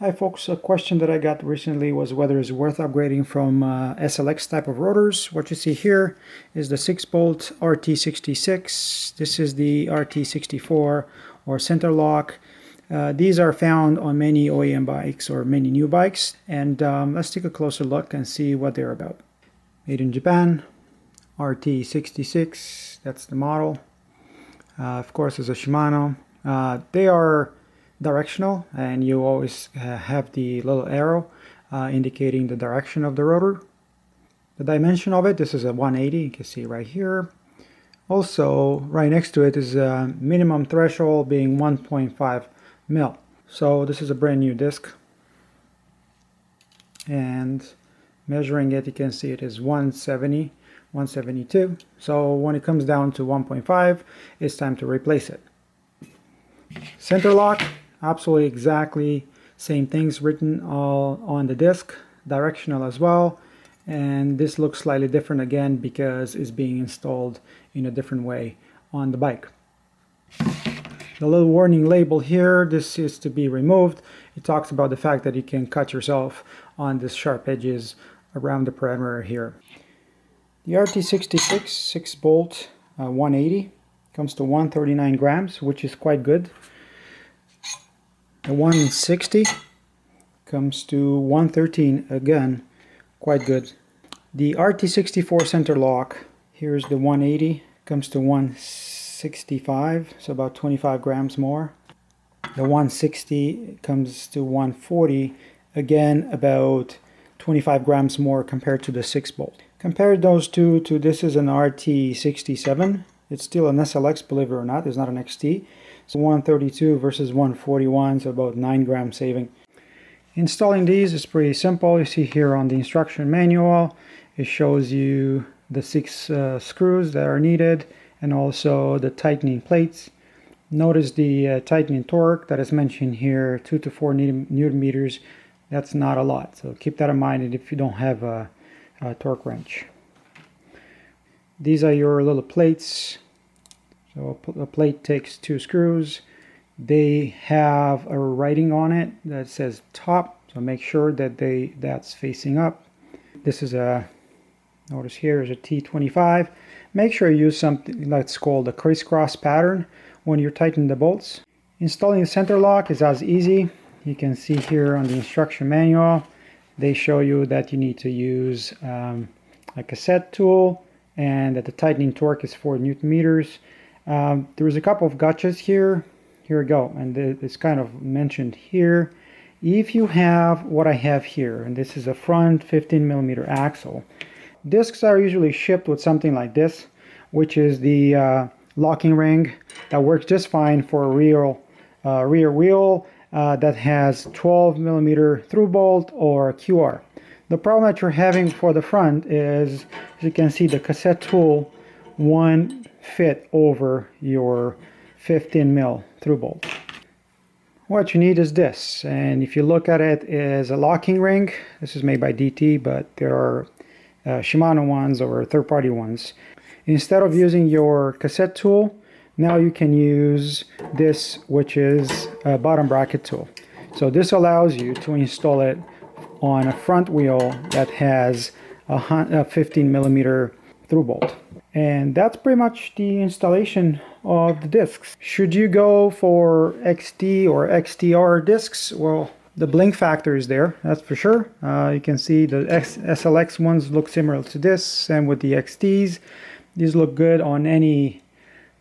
Hi folks, a question that I got recently was whether it's worth upgrading from SLX type of rotors. What you see here is the 6-bolt RT66. This is the RT64 or center lock. These are found on many OEM bikes or many new bikes, and let's take a closer look and see what they're about. Made in Japan, RT66, that's the model. Of course, it's a Shimano. They are directional, and you always have the little arrow indicating the direction of the rotor. The dimension of it, this is a 180, you can see right here. Also, right next to it is a minimum threshold being 1.5 mil. So this is a brand new disc, and measuring it, you can see it is 170, 172. So when it comes down to 1.5, it's time to replace it. Center lock, absolutely exactly same things written all on the disc, directional as well, and this looks slightly different again because it's being installed in a different way on the bike. The little warning label here, this is to be removed. It talks about the fact that you can cut yourself on the sharp edges around the perimeter here. The RT66 6-bolt 180 comes to 139 grams, which is quite good. The 160 comes to 113, again, quite good. The RT64 center lock, here's the 180, comes to 165, so about 25 grams more. The 160 comes to 140, again about 25 grams more compared to the 6-bolt. Compare those two to, this is an RT67. It's still an SLX, believe it or not, it's not an XT. So 132 versus 141, so about 9 gram saving. Installing these is pretty simple. You see here on the instruction manual, it shows you the 6 screws that are needed and also the tightening plates. Notice the tightening torque that is mentioned here, 2 to 4 Newton meters. That's not a lot, so keep that in mind if you don't have a torque wrench. These are your little plates. So a plate takes 2 screws. They have a writing on it that says top, so make sure that that's facing up. This is notice here is a T25. Make sure you use something that's called a crisscross pattern when you're tightening the bolts. Installing the center lock is as easy. You can see here on the instruction manual, they show you that you need to use a cassette tool and that the tightening torque is 4 Newton meters. There's a couple of gotchas here. Here we go, and it's kind of mentioned here. If you have what I have here, and this is a front 15mm axle, discs are usually shipped with something like this, which is the locking ring that works just fine for a rear wheel that has 12mm through bolt or QR. The problem that you're having for the front is, as you can see, the cassette tool won't fit over your 15mm through bolt. What you need is this, and if you look at it, is a locking ring. This is made by DT, but there are Shimano ones or third-party ones. Instead of using your cassette tool, now you can use this, which is a bottom bracket tool. So this allows you to install it on a front wheel that has a 15mm through bolt. And that's pretty much the installation of the discs. Should you go for XT or XTR discs? Well, the blink factor is there, that's for sure. You can see the SLX ones look similar to this, and with the XTs, these look good on any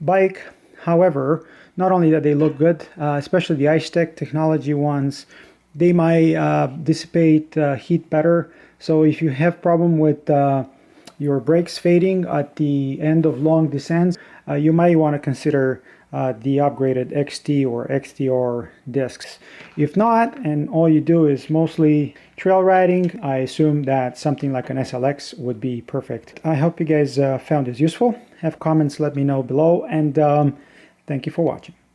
bike. However, not only that they look good, especially the iStack technology ones, they might dissipate heat better. So if you have problem with your brakes fading at the end of long descents, you might want to consider the upgraded XT or XTR discs. If not, and all you do is mostly trail riding, I assume that something like an SLX would be perfect. I hope you guys found this useful. Have comments, let me know below, and thank you for watching.